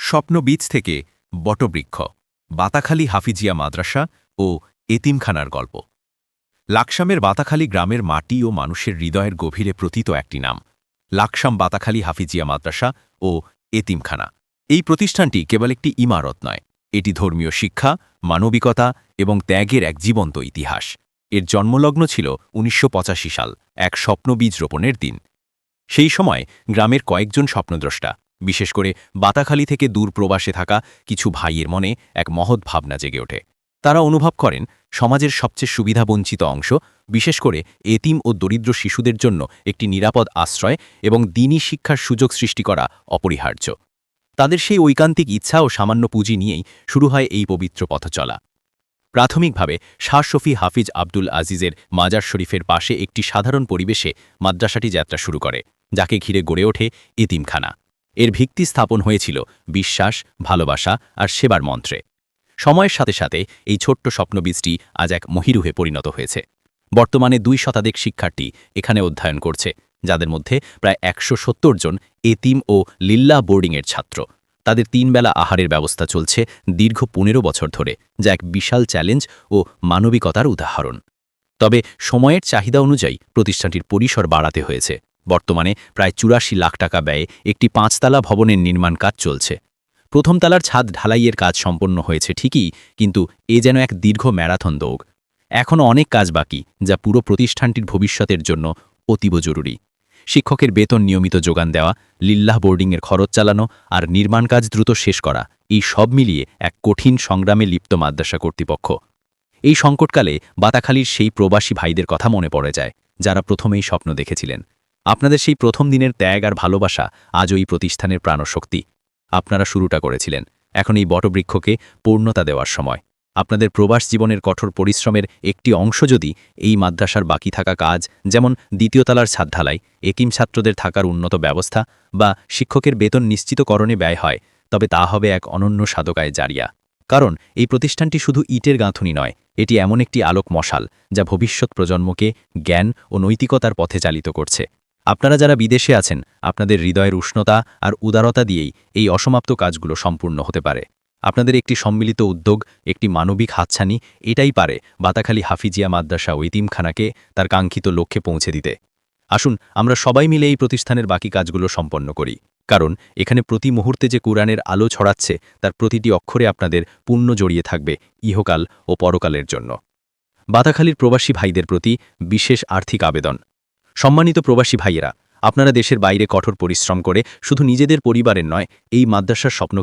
স্বপ্নবীজ থেকে বটবৃক্ষ, বাতাখালী হাফিজিয়া মাদ্রাসা ও এতিমখানার গল্প। লাকসামের বাতাখালী গ্রামের মাটি ও মানুষের হৃদয়ের গভীরে প্রতীত একটি নাম, লাকসাম বাতাখালী হাফিজিয়া মাদ্রাসা ও এতিমখানা। এই প্রতিষ্ঠানটি কেবল একটি ইমারত নয়, এটি ধর্মীয় শিক্ষা, মানবিকতা এবং ত্যাগের এক জীবন্ত ইতিহাস। এর জন্মলগ্ন ছিল ১৯৮৫ সাল, এক স্বপ্নবীজ রোপণের দিন। সেই সময় গ্রামের কয়েকজন স্বপ্নদ্রষ্টা, বিশেষ করে বাতাখালী থেকে দূর প্রবাসে থাকা কিছু ভাইয়ের মনে এক মহৎ ভাবনা জেগে ওঠে। তারা অনুভব করেন সমাজের সবচেয়ে সুবিধাবঞ্চিত অংশ, বিশেষ করে এতিম ও দরিদ্র শিশুদের জন্য একটি নিরাপদ আশ্রয় এবং দ্বীনি শিক্ষার সুযোগ সৃষ্টি করা অপরিহার্য। তাদের সেই ঐকান্তিক ইচ্ছা ও সামান্য পুঁজি নিয়েই শুরু হয় এই পবিত্র পথচলা। প্রাথমিকভাবে শাহ শফি হাফিজ আব্দুল আজিজের মাজার শরীফের পাশে একটি সাধারণ পরিবেশে মাদ্রাসাটি যাত্রা শুরু করে, যাকে ঘিরে গড়ে ওঠে এতিমখানা। এর ভিত্তি স্থাপন হয়েছিল বিশ্বাস, ভালোবাসা আর সেবার মন্ত্রে। সময়ের সাথে সাথে এই ছোট্ট স্বপ্নবীজটি আজ এক মহিরুহে পরিণত হয়েছে। বর্তমানে ২ শতাধিক শিক্ষার্থী এখানে অধ্যয়ন করছে, যাদের মধ্যে প্রায় ১৭০ জন এতিম ও লিল্লাহ বোর্ডিংয়ের ছাত্র। তাদের ৩ বেলা আহারের ব্যবস্থা চলছে দীর্ঘ ১৫ বছর ধরে, যা এক বিশাল চ্যালেঞ্জ ও মানবিকতার উদাহরণ। তবে সময়ের চাহিদা অনুযায়ী প্রতিষ্ঠানটির পরিসর বাড়াতে হয়েছে। বর্তমানে প্রায় ৮৪ লাখ টাকা ব্যয়ে একটি ৫তলা ভবনের নির্মাণ কাজ চলছে। প্রথম তলার ছাদ ঢালাইয়ের কাজ সম্পন্ন হয়েছে ঠিকই, কিন্তু এ যেন এক দীর্ঘ ম্যারাথন দৌড়। এখনও অনেক কাজ বাকি, যা পুরো প্রতিষ্ঠানটির ভবিষ্যতের জন্য অতীব জরুরি। শিক্ষকের বেতন নিয়মিত যোগান দেওয়া, লিল্লাহ বোর্ডিংয়ের খরচ চালানো আর নির্মাণ কাজ দ্রুত শেষ করা, এই সব মিলিয়ে এক কঠিন সংগ্রামে লিপ্ত মাদ্রাসা কর্তৃপক্ষ। এই সংকটকালে বাতাখালীর সেই প্রবাসী ভাইদের কথা মনে পড়ে যায়, যারা প্রথমেই স্বপ্ন দেখেছিলেন। আপনাদের সেই প্রথম দিনের ত্যাগ আর ভালোবাসা আজও এই প্রতিষ্ঠানের প্রাণশক্তি। আপনারা শুরুটা করেছিলেন, এখন এই বটবৃক্ষকে পূর্ণতা দেওয়ার সময়। আপনাদের প্রবাস জীবনের কঠোর পরিশ্রমের একটি অংশ যদি এই মাদ্রাসার বাকি থাকা কাজ, যেমন ২য় তলার ছাদ ঢালাই, এতিম ছাত্রদের থাকার উন্নত ব্যবস্থা বা শিক্ষকের বেতন নিশ্চিতকরণে ব্যয় হয়, তবে তা হবে এক অনন্য সাধকায় জারিয়া। কারণ এই প্রতিষ্ঠানটি শুধু ইটের গাঁথুনি নয়, এটি এমন একটি আলোক মশাল যা ভবিষ্যৎ প্রজন্মকে জ্ঞান ও নৈতিকতার পথে চালিত করছে। আপনারা যারা বিদেশে আছেন, আপনাদের হৃদয়ের উষ্ণতা আর উদারতা দিয়েই এই অসমাপ্ত কাজগুলো সম্পূর্ণ হতে পারে। আপনাদের একটি সম্মিলিত উদ্যোগ, একটি মানবিক হাতছানি, এটাই পারে বাতাখালী হাফিজিয়া মাদ্রাসা ও এতিমখানাকে তার কাঙ্ক্ষিত লক্ষ্যে পৌঁছে দিতে। আসুন আমরা সবাই মিলে এই প্রতিষ্ঠানের বাকি কাজগুলো সম্পন্ন করি, কারণ এখানে প্রতি মুহূর্তে যে কুরআনের আলো ছড়াচ্ছে, তার প্রতিটি অক্ষরে আপনাদের পুণ্য জড়িয়ে থাকবে ইহকাল ও পরকালের জন্য। বাতাখালীর প্রবাসী ভাইদের প্রতি বিশেষ আর্থিক আবেদন। সম্মানিত প্রবাসী ভাইয়েরা, আপনারা দেশের বাইরে কঠোর পরিশ্রম করে শুধু নিজেদের পরিবারের নয়, এই মাদ্রাসার স্বপ্ন